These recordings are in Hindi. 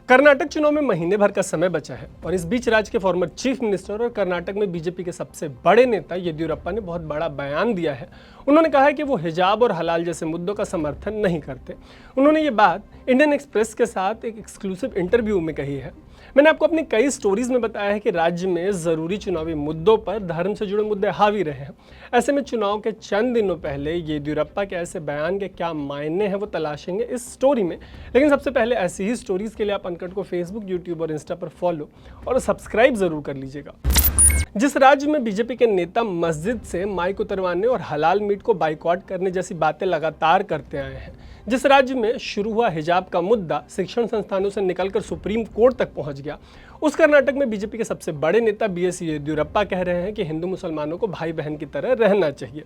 कर्नाटक चुनाव में महीने भर का समय बचा है और इस बीच राज्य के फॉर्मर चीफ मिनिस्टर और कर्नाटक में बीजेपी के सबसे बड़े नेता येदियुरप्पा ने बहुत बड़ा बयान दिया है। उन्होंने कहा है कि वो हिजाब और हलाल जैसे मुद्दों का समर्थन नहीं करते। उन्होंने ये बात इंडियन एक्सप्रेस के साथ एक एक्सक्लूसिव इंटरव्यू में कही है। मैंने आपको अपनी कई स्टोरीज में बताया है कि राज्य में जरूरी चुनावी मुद्दों पर धर्म से जुड़े मुद्दे हावी रहे हैं। ऐसे में चुनाव के चंद दिनों पहले येदियुरप्पा के ऐसे बयान के क्या मायने हैं वो तलाशेंगे इस स्टोरी में। लेकिन सबसे पहले ऐसी ही स्टोरीज के लिए आप अनकट को फेसबुक, यूट्यूब और इंस्टा पर फॉलो और सब्सक्राइब जरूर कर लीजिएगा। जिस राज्य में बीजेपी के नेता मस्जिद से माइक उतरवाने और हलाल मीट को बाइकआउट करने जैसी बातें लगातार करते आए हैं, जिस राज्य में शुरू हुआ हिजाब का मुद्दा शिक्षण संस्थानों से निकलकर सुप्रीम कोर्ट तक पहुंच गया, उस कर्नाटक में बीजेपी के सबसे बड़े नेता बीएस येदियुरप्पा कह रहे हैं कि हिंदू मुसलमानों को भाई बहन की तरह रहना चाहिए।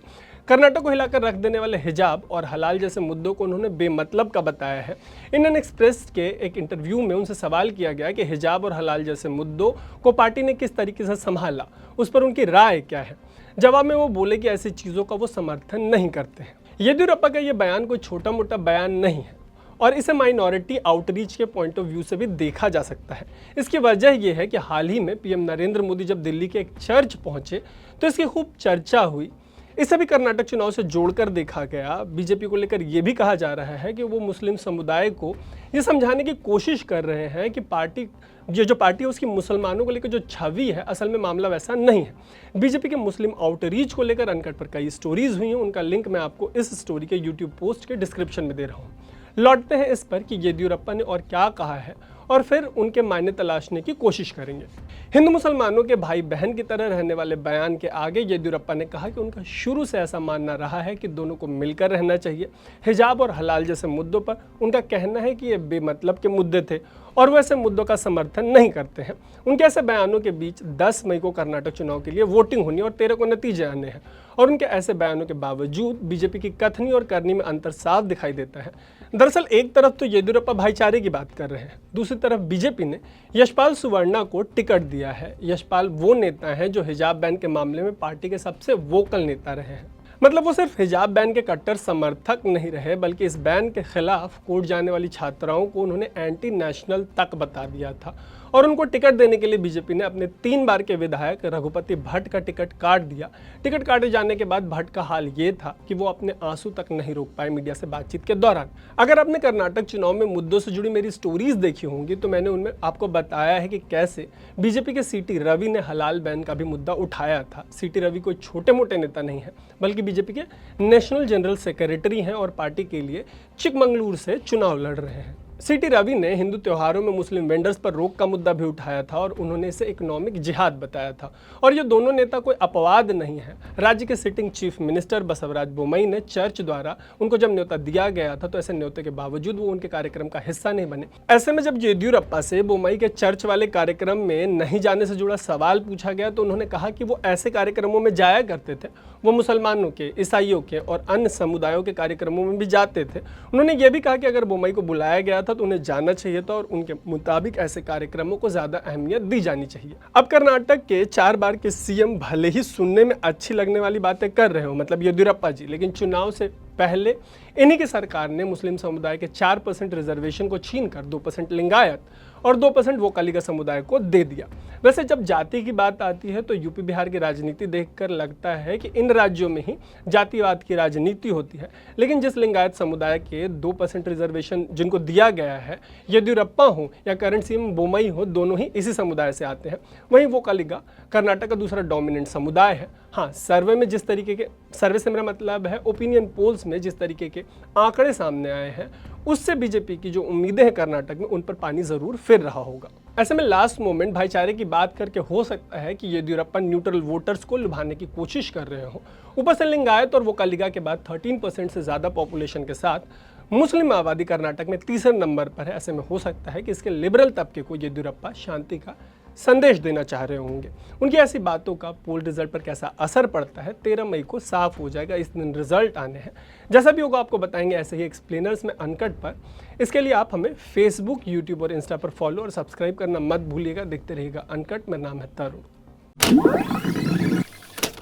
कर्नाटक को हिलाकर रख देने वाले हिजाब और हलाल जैसे मुद्दों को उन्होंने बेमतलब का बताया है। इंडियन एक्सप्रेस के एक इंटरव्यू में उनसे सवाल किया गया कि हिजाब और हलाल जैसे मुद्दों को पार्टी ने किस तरीके से संभाला, उस पर उनकी राय क्या है। जवाब में वो बोले कि ऐसी चीज़ों का वो समर्थन नहीं करते हैं। येदियुरप्पा का ये बयान कोई छोटा मोटा बयान नहीं है और इसे माइनॉरिटी आउटरीच के पॉइंट ऑफ व्यू से भी देखा जा सकता है। इसकी वजह यह है कि हाल ही में पीएम नरेंद्र मोदी जब दिल्ली के एक चर्च पहुंचे तो इसकी खूब चर्चा हुई। इसे भी कर्नाटक चुनाव से जोड़कर देखा गया। बीजेपी को लेकर यह भी कहा जा रहा है कि वो मुस्लिम समुदाय को ये समझाने की कोशिश कर रहे हैं कि पार्टी है उसकी मुसलमानों को लेकर जो छवि है, असल में मामला वैसा नहीं है। बीजेपी के मुस्लिम आउटरीच को लेकर अनकट पर कई स्टोरीज हुई हैं, उनका लिंक मैं आपको इस स्टोरी के यूट्यूब पोस्ट के डिस्क्रिप्शन में दे रहा हूँ। लौटते हैं इस पर कि येदियुरप्पा ने और क्या कहा है और फिर उनके मायने तलाशने की कोशिश करेंगे। हिंदू मुसलमानों के भाई बहन की तरह रहने वाले बयान के आगे येदियुरप्पा ने कहा कि उनका शुरू से ऐसा मानना रहा है कि दोनों को मिलकर रहना चाहिए। हिजाब और हलाल जैसे मुद्दों पर उनका कहना है कि ये बेमतलब के मुद्दे थे और वो ऐसे मुद्दों का समर्थन नहीं करते हैं। उनके ऐसे बयानों के बीच 10 मई को कर्नाटक चुनाव के लिए वोटिंग होनी और 13 को नतीजे आने हैं और उनके ऐसे बयानों के बावजूद बीजेपी की कथनी और करनी में अंतर साफ दिखाई देता है। दरअसल एक तरफ तो येदियुरप्पा भाईचारे की बात कर रहे हैं, दूसरी तरफ बीजेपी ने यशपाल सुवर्णा को टिकट दिया है। यशपाल वो नेता हैं जो हिजाब बैन के मामले में पार्टी के सबसे वोकल नेता रहे हैं। मतलब वो सिर्फ हिजाब बैन के कट्टर समर्थक नहीं रहे, बल्कि इस बैन के खिलाफ कोर्ट जाने वाली छात्राओं को उन्होंने एंटी नेशनल तक बता दिया था और उनको टिकट देने के लिए बीजेपी ने अपने 3 बार के विधायक रघुपति भट्ट का टिकट काट दिया। टिकट काटे जाने के बाद भट्ट का हाल ये था कि वो अपने आंसू तक नहीं रोक पाए मीडिया से बातचीत के दौरान। अगर आपने कर्नाटक चुनाव में मुद्दों से जुड़ी मेरी स्टोरीज देखी होंगी तो मैंने उनमें आपको बताया है कि कैसे बीजेपी के सीटी रवि ने हलाल बैन का भी मुद्दा उठाया था। सीटी रवि कोई छोटे मोटे नेता नहीं है, बल्कि बीजेपी के नेशनल जनरल सेक्रेटरी हैं और पार्टी के लिए चिकमंगलूर से चुनाव लड़ रहे हैं। सीटी रवि ने हिंदू त्योहारों में मुस्लिम वेंडर्स पर रोक का मुद्दा भी उठाया था और उन्होंने इसे इकोनॉमिक जिहाद बताया था। और ये दोनों नेता कोई अपवाद नहीं है। राज्य के sitting chief minister Basavaraj Bommai ने चर्च द्वारा उनको जब न्योता दिया गया था तो ऐसे न्योते के बावजूद वो उनके कार्यक्रम का हिस्सा नहीं बने। ऐसे में जब येदियुरप्पा से बोम्मई के चर्च वाले कार्यक्रम में नहीं जाने से जुड़ा सवाल पूछा गया तो उन्होंने कहा कि वो ऐसे कार्यक्रमों में जाया करते थे, वो मुसलमानों के, ईसाइयों के और अन्य समुदायों के कार्यक्रमों में भी जाते थे। उन्होंने ये भी कहा कि अगर बोम्मई को बुलाया गया था तो उन्हें जाना चाहिए था और उनके मुताबिक ऐसे कार्यक्रमों को ज्यादा अहमियत दी जानी चाहिए। अब कर्नाटक के 4 बार के सीएम भले ही सुनने में अच्छी लगने वाली बातें कर रहे हो, मतलब येदियुरप्पा जी, लेकिन चुनाव से पहले इन्हीं की सरकार ने मुस्लिम समुदाय के 4% रिजर्वेशन को छीनकर 2% लिंगायत और 2% वोकलिगा समुदाय को दे दिया। वैसे जब जाति की बात आती है तो यूपी बिहार की राजनीति देखकर लगता है कि इन राज्यों में ही जातिवाद की राजनीति होती है, लेकिन जिस लिंगायत समुदाय के 2% रिजर्वेशन जिनको दिया गया है, येदियुरप्पा हो या करंट सीएम बोम्मई हो, दोनों ही इसी समुदाय से आते हैं। वहीं वोकलिगा कर्नाटक का दूसरा डोमिनेंट समुदाय है। हाँ, सर्वे में जिस तरीके के, सर्वे से मेरा मतलब है ओपिनियन पोल्स में जिस तरीके के आंकड़े सामने आए हैं, उससे बीजेपी की जो उम्मीदें हैं कर्नाटक में, उन पर पानी जरूर फिर रहा होगा। ऐसे में लास्ट मोमेंट भाईचारे की बात करके हो सकता है कि येदियुरप्पा न्यूट्रल वोटर्स को लुभाने की कोशिश कर रहे हो। ऊपर से लिंगायत और वोकलिगा के बाद 13% से ज्यादा पॉपुलेशन के साथ मुस्लिम आबादी कर्नाटक में तीसरे नंबर पर है। ऐसे में हो सकता है कि इसके लिबरल तबके को येदियुरप्पा शांति का संदेश देना चाह रहे होंगे। उनकी ऐसी बातों का पोल रिजल्ट पर कैसा असर पड़ता है 13 मई को साफ हो जाएगा। इस दिन रिजल्ट आने हैं, जैसा भी होगा आपको बताएंगे ऐसे ही एक्सप्लेनर्स में अनकट पर। इसके लिए आप हमें फेसबुक, यूट्यूब और इंस्टा पर फॉलो और सब्सक्राइब करना मत भूलिएगा। देखते रहिएगा अनकट। मेरा नाम है तरुण।